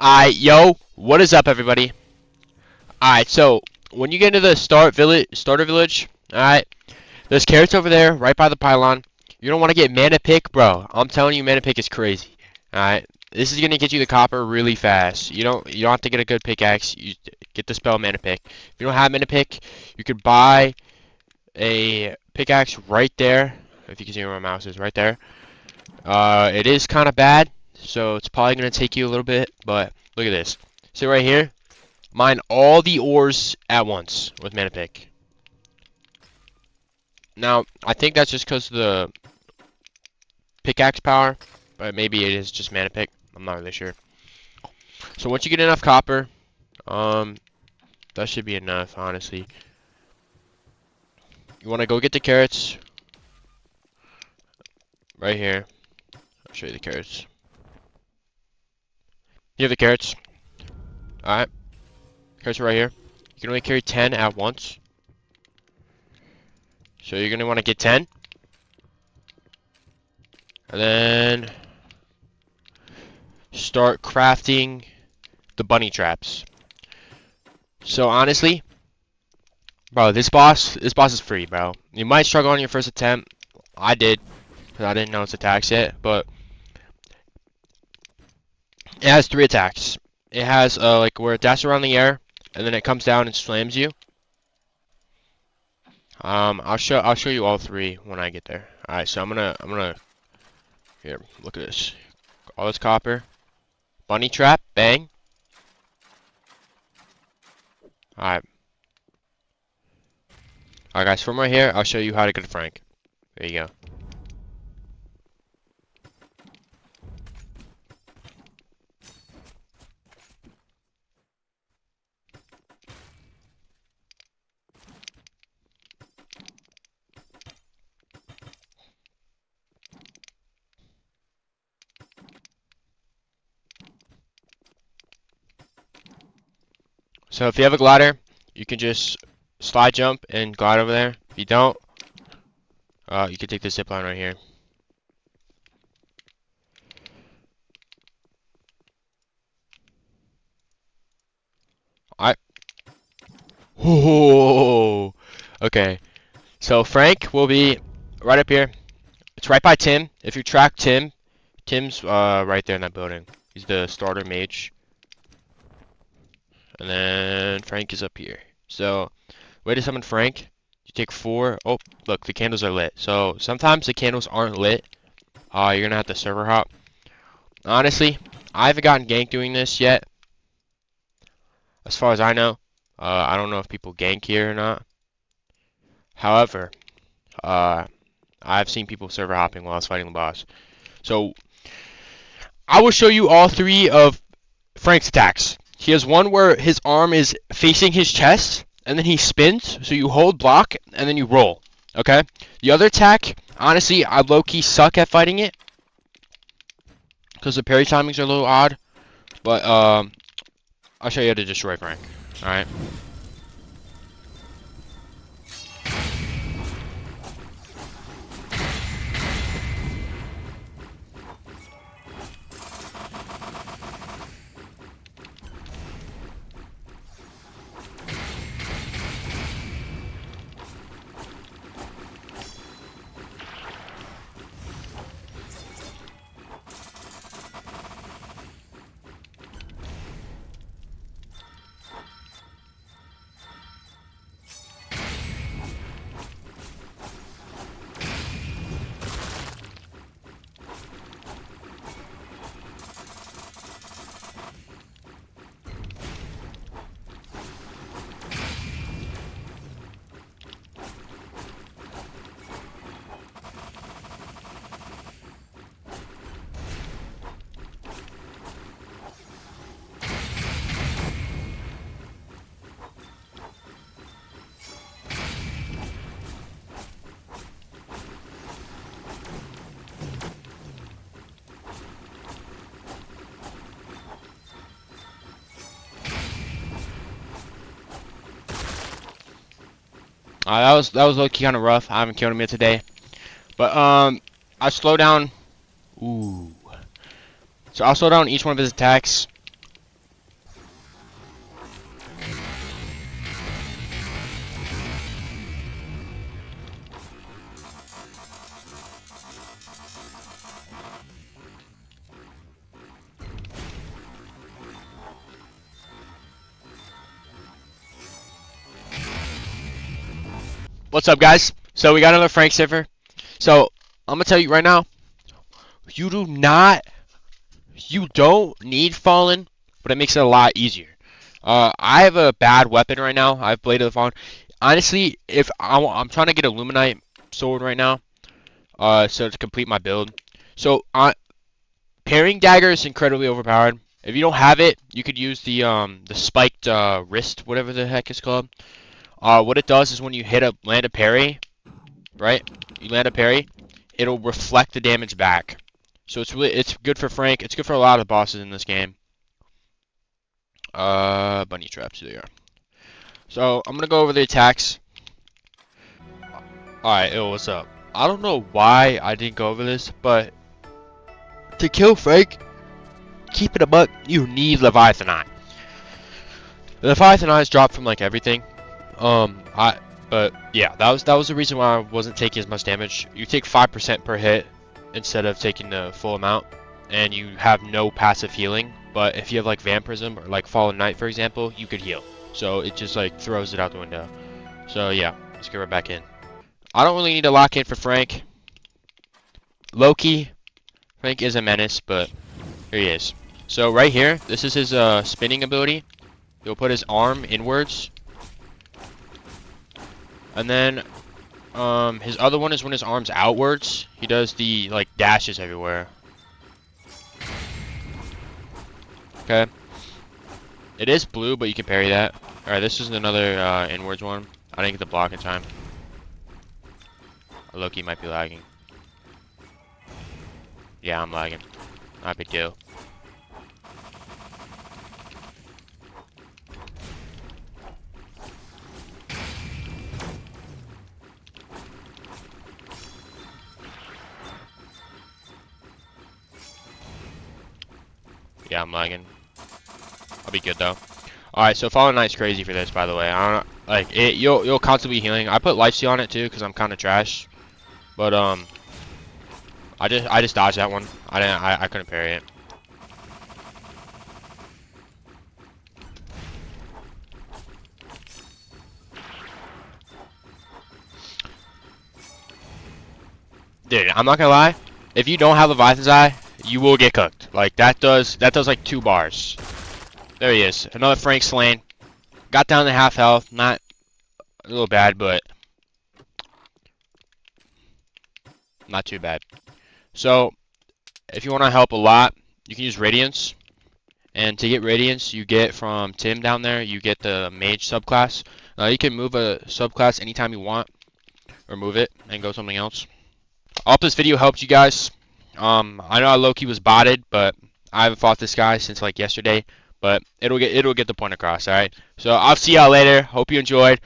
Alright, yo, what is up, everybody? Alright, so when you get into the starter village, alright, there's carrots over there, right by the pylon. You don't want to get mana pick, bro. I'm telling you, mana pick is crazy. Alright, this is gonna get you the copper really fast. You don't have to get a good pickaxe. You get the spell mana pick. If you don't have mana pick, you could buy a pickaxe right there. If you can see where my mouse is, right there. It is kind of bad, so it's probably gonna take you a little bit, but look at this. See right here? Mine all the ores at once with mana pick. Now, I think that's just because of the pickaxe power, but maybe it is just mana pick. I'm not really sure. So once you get enough copper, that should be enough, honestly. You want to go get the carrots right here. I'll show you the carrots. You have the carrots. Alright. Carrots are right here. You can only carry 10 at once. So you're going to want to get 10. And then start crafting the bunny traps. So honestly, bro, this boss is free, bro. You might struggle on your first attempt. I did, because I didn't know its attacks yet, but it has 3 attacks. It has like where it dashes around the air, and then it comes down and slams you. I'll show you all 3 when I get there. All right, so I'm gonna here, look at this. All this copper, bunny trap, bang. All right. Alright guys, from right here, I'll show you how to get a Frank. There you go. So if you have a glider, you can just slide jump and glide over there. If you don't, you can take the zip line right here. Alright. Whoa. Okay. So Frank will be right up here. It's right by Tim. If you track Tim, Tim's right there in that building. He's the starter mage. And then Frank is up here. So, way to summon Frank, you take 4. Oh, look, the candles are lit. So, sometimes the candles aren't lit. You're going to have to server hop. Honestly, I haven't gotten ganked doing this yet. As far as I know. I don't know if people gank here or not. However, I've seen people server hopping while I was fighting the boss. So, I will show you all 3 of Frank's attacks. He has one where his arm is facing his chest, and then he spins, so you hold block, and then you roll, okay? The other attack, honestly, I low-key suck at fighting it, because the parry timings are a little odd, but, I'll show you how to destroy Frank, alright? That was low-key kind of rough. I haven't killed him yet today, but I slow down. Ooh. So I'll slow down each one of his attacks. What's up, guys? So we got another Frank server. So I'm gonna tell you right now, you you don't need Fallen, but it makes it a lot easier. I have a bad weapon right now. I have Blade of the Fallen. Honestly, if I'm trying to get a Luminite sword right now, so to complete my build. So parrying dagger is incredibly overpowered. If you don't have it, you could use the spiked wrist, whatever the heck it's called. What it does is when you land a parry, right? You land a parry, it'll reflect the damage back. So it's good for Frank. It's good for a lot of bosses in this game. Bunny traps, there you are. So I'm gonna go over the attacks. Alright, yo, what's up? I don't know why I didn't go over this, but to kill Frank, keep it a buck, you need Leviathan Eye. The Leviathan Eyes drop from like everything. But yeah, that was the reason why I wasn't taking as much damage. You take 5% per hit instead of taking the full amount, and you have no passive healing. But if you have like Vampirism or like Fallen Knight, for example, you could heal. So it just like throws it out the window. So yeah, let's get right back in. I don't really need to lock in for Frank. Loki, Frank is a menace, but here he is. So right here, this is his spinning ability. He'll put his arm inwards. And then his other one is when his arm's outwards. He does the like dashes everywhere. Okay. It is blue, but you can parry that. Alright, this is another inwards one. I didn't get the block in time. Loki might be lagging. Yeah, I'm lagging. Not a big deal. Yeah, I'm lagging. I'll be good though. Alright, so Fallen Knight's crazy for this, by the way. I don't like it. You'll constantly be healing. I put lifesteal on it too, cause I'm kind of trash. But I just dodged that one. I couldn't parry it. Dude, I'm not gonna lie. If you don't have Leviathan's Eye, you will get cooked. Like that does like 2 bars. There he is. Another Frank slain. Got down to half health. Not a little bad, but not too bad. So if you want to help a lot, you can use Radiance. And to get Radiance, you get from Tim down there, you get the Mage subclass. You can move a subclass anytime you want, or move it and go something else. I hope this video helped you guys. I know Loki was botted, but I haven't fought this guy since like yesterday. But it'll get the point across. All right. So I'll see y'all later. Hope you enjoyed.